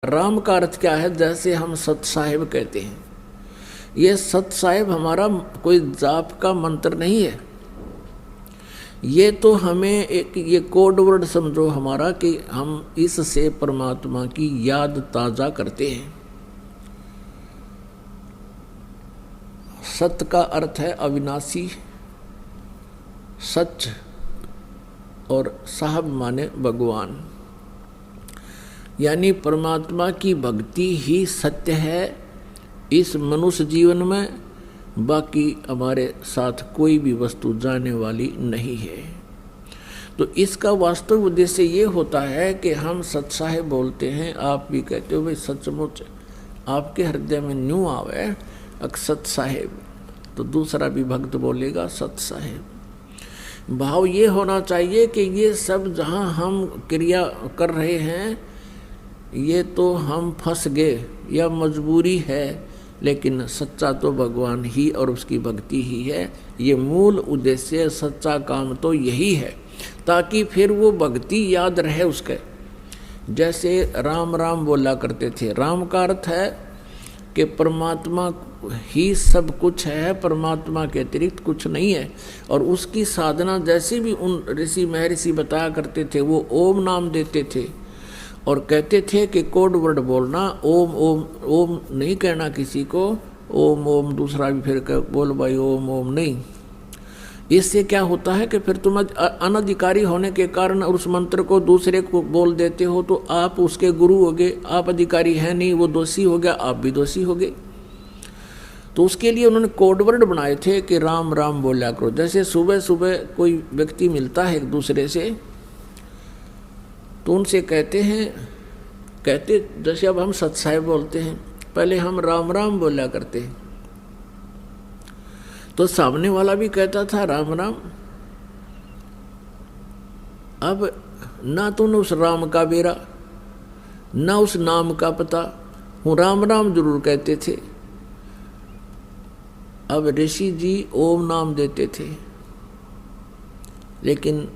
राम का अर्थ क्या है? जैसे हम सत साहिब कहते हैं, ये सत साहिब हमारा कोई जाप का मंत्र नहीं है। ये तो हमें एक ये कोड वर्ड समझो हमारा कि हम इससे परमात्मा की याद ताजा करते हैं। सत्य का अर्थ है अविनाशी, सच, और साहब माने भगवान, यानी परमात्मा की भक्ति ही सत्य है इस मनुष्य जीवन में। बाकी हमारे साथ कोई भी वस्तु जाने वाली नहीं है। तो इसका वास्तविक उद्देश्य ये होता है कि हम सत साहिब बोलते हैं, आप भी कहते हो भाई सचमुच आपके हृदय में न्यू आवे अक्षत साहिब, तो दूसरा भी भक्त बोलेगा सत साहिब। भाव ये होना चाहिए कि ये सब जहाँ हम क्रिया कर रहे हैं ये तो हम फंस गए या मजबूरी है, लेकिन सच्चा तो भगवान ही और उसकी भक्ति ही है। ये मूल उद्देश्य, सच्चा काम तो यही है, ताकि फिर वो भक्ति याद रहे उसके। जैसे राम राम बोला करते थे, राम का अर्थ है कि परमात्मा ही सब कुछ है, परमात्मा के अतिरिक्त कुछ नहीं है। और उसकी साधना जैसे भी उन ऋषि महर्षि बताया करते थे, वो ओम नाम देते थे और कहते थे कि कोड वर्ड बोलना, ओम ओम ओम नहीं कहना किसी को, ओम ओम दूसरा भी फिर बोल भाई ओम ओम नहीं। इससे क्या होता है कि फिर तुम अनधिकारी होने के कारण उस मंत्र को दूसरे को बोल देते हो, तो आप उसके गुरु हो गए, आप अधिकारी हैं नहीं, वो दोषी हो गया, आप भी दोषी हो गए। तो उसके लिए उन्होंने कोड वर्ड बनाए थे कि राम राम बोला करो। जैसे सुबह सुबह कोई व्यक्ति मिलता है एक दूसरे से, तो उनसे कहते जैसे अब हम सत साहिब बोलते हैं, पहले हम राम राम बोला करते हैं, तो सामने वाला भी कहता था राम राम। अब ना तो उस राम का बेरा, ना उस नाम का पता, हूँ राम राम जरूर कहते थे। अब ऋषि जी ओम नाम देते थे, लेकिन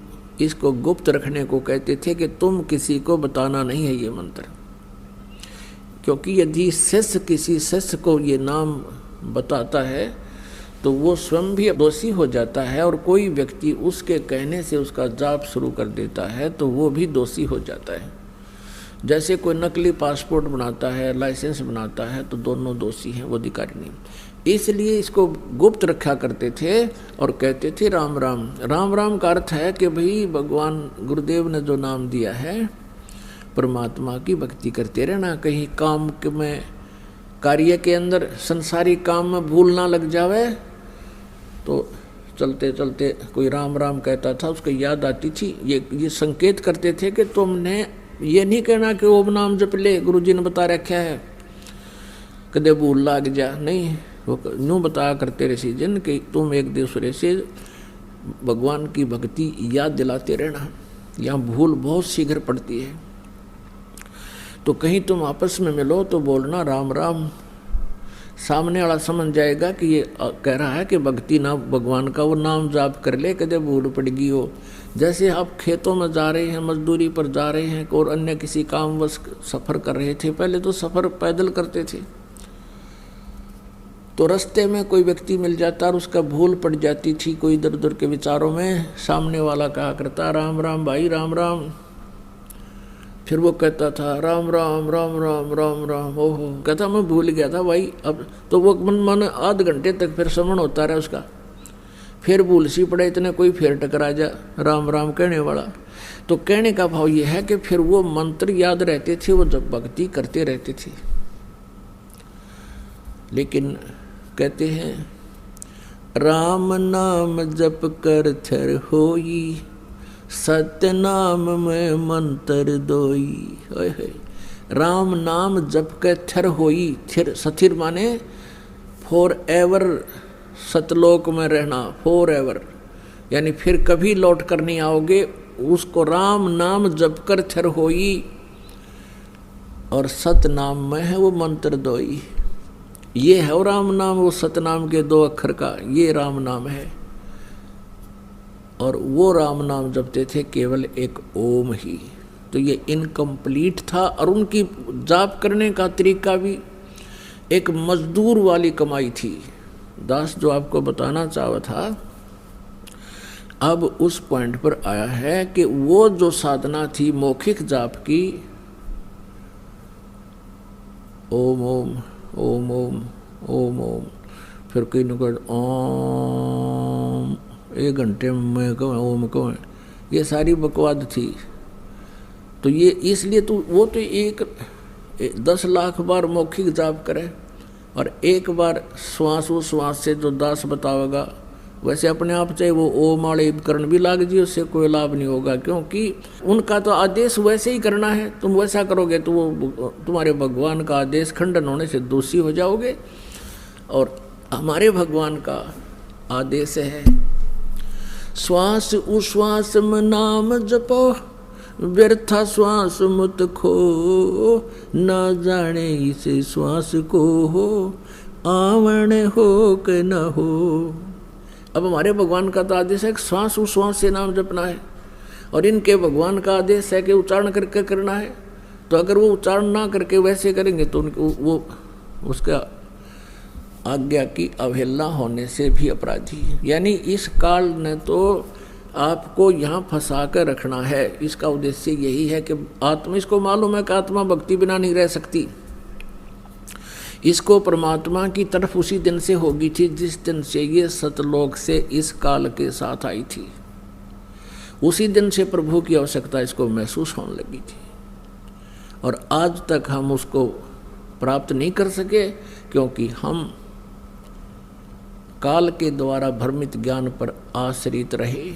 इसको गुप्त रखने को कहते थे कि तुम किसी को बताना नहीं है ये मंत्र, क्योंकि यदि शिष्य किसी शिष्य को ये नाम बताता है तो वो स्वयं भी दोषी हो जाता है, और कोई व्यक्ति उसके कहने से उसका जाप शुरू कर देता है तो वो भी दोषी हो जाता है। जैसे कोई नकली पासपोर्ट बनाता है, लाइसेंस बनाता है, तो दोनों दोषी हैं, वो अधिकारी नहीं। इसलिए इसको गुप्त रखा करते थे और कहते थे राम राम। राम राम का अर्थ है कि भाई भगवान गुरुदेव ने जो नाम दिया है, परमात्मा की भक्ति करते रहना, कहीं काम में कार्य के अंदर संसारी काम में भूल ना लग जावे। तो चलते चलते कोई राम राम कहता था, उसको याद आती थी, ये संकेत करते थे कि तुमने ये नहीं कहना कि ओम नाम जप ले, गुरुजी ने बता रखा है, कदे भूल लग जा, नहीं। वो यूँ बताया करते ऋषि जन कि तुम एक दूसरे से भगवान की भक्ति याद दिलाते रहना, यहाँ भूल बहुत शीघ्र पड़ती है। तो कहीं तुम आपस में मिलो तो बोलना राम राम, सामने वाला समझ जाएगा कि ये कह रहा है कि भक्ति ना भगवान का वो नाम जाप कर ले, कदे भूल पड़गी हो। जैसे आप खेतों में जा रहे हैं, मजदूरी पर जा रहे हैं और अन्य किसी कामवश सफ़र कर रहे थे, पहले तो सफ़र पैदल करते थे, तो रास्ते में कोई व्यक्ति मिल जाता और उसका भूल पड़ जाती थी कोई इधर उधर के विचारों में, सामने वाला कहा करता राम राम भाई राम राम, फिर वो कहता था राम राम राम राम राम राम, ओहो कहता मैं भूल गया था भाई। अब तो वो मन आध घंटे तक फिर श्रवण होता रहा उसका, फिर भूल सी पड़े, इतने कोई फिर टकरा जा राम राम कहने वाला। तो कहने का भाव ये है कि फिर वो मंत्र याद रहते थे, वो जब भक्ति करते रहते थे। लेकिन कहते हैं राम नाम जप कर थर होई, सत्य नाम में मंत्र दोई। राम नाम जप के थर होई, थिर सथिर माने फॉर एवर, सतलोक में रहना, फॉर एवर, यानी फिर कभी लौट कर नहीं आओगे। उसको राम नाम जप कर थर होई, और सत नाम में है वो मंत्र दोई। ये है वो राम नाम, वो सतनाम के 2 अक्षर का ये राम नाम है। और वो राम नाम जपते थे केवल एक ओम ही, तो ये इनकम्प्लीट था। और उनकी जाप करने का तरीका भी एक मजदूर वाली कमाई थी। दास जो आपको बताना चाहा था, अब उस पॉइंट पर आया है कि वो जो साधना थी मौखिक जाप की, ओम ओम ओम ओम ओम ओम, फिर कहीं न कहीं ओम, 1 घंटे में कहूँ ओम कहूँ, ये सारी बकवाद थी। तो ये इसलिए तो वो तो 10 लाख बार मौखिक जाप करे और एक बार श्वास से जो दास बतावेगा, वैसे अपने आप चाहे वो ओम वाले उपकरण भी लाग जी, उससे कोई लाभ नहीं होगा, क्योंकि उनका तो आदेश वैसे ही करना है। तुम वैसा करोगे तो वो तुम्हारे भगवान का आदेश खंडन होने से दोषी हो जाओगे। और हमारे भगवान का आदेश है, श्वास उश्वास में नाम जपो, व्यर्था श्वास मत खो, न जाने इसे श्वास को हो, आवण हो के न हो। अब हमारे भगवान का तो आदेश है कि श्वास उश्वास से नाम जपना है, और इनके भगवान का आदेश है कि उच्चारण करके करना है। तो अगर वो उच्चारण ना करके वैसे करेंगे तो उनको वो उसका आज्ञा की अवहेलना होने से भी अपराधी है। यानी इस काल ने तो आपको यहाँ फंसा कर रखना है। इसका उद्देश्य यही है कि आत्मा, इसको मालूम है कि आत्मा भक्ति बिना नहीं रह सकती। इसको परमात्मा की तरफ उसी दिन से होगी थी जिस दिन से ये सतलोक से इस काल के साथ आई थी। उसी दिन से प्रभु की आवश्यकता इसको महसूस होने लगी थी, और आज तक हम उसको प्राप्त नहीं कर सके, क्योंकि हम काल के द्वारा भ्रमित ज्ञान पर आश्रित रहे।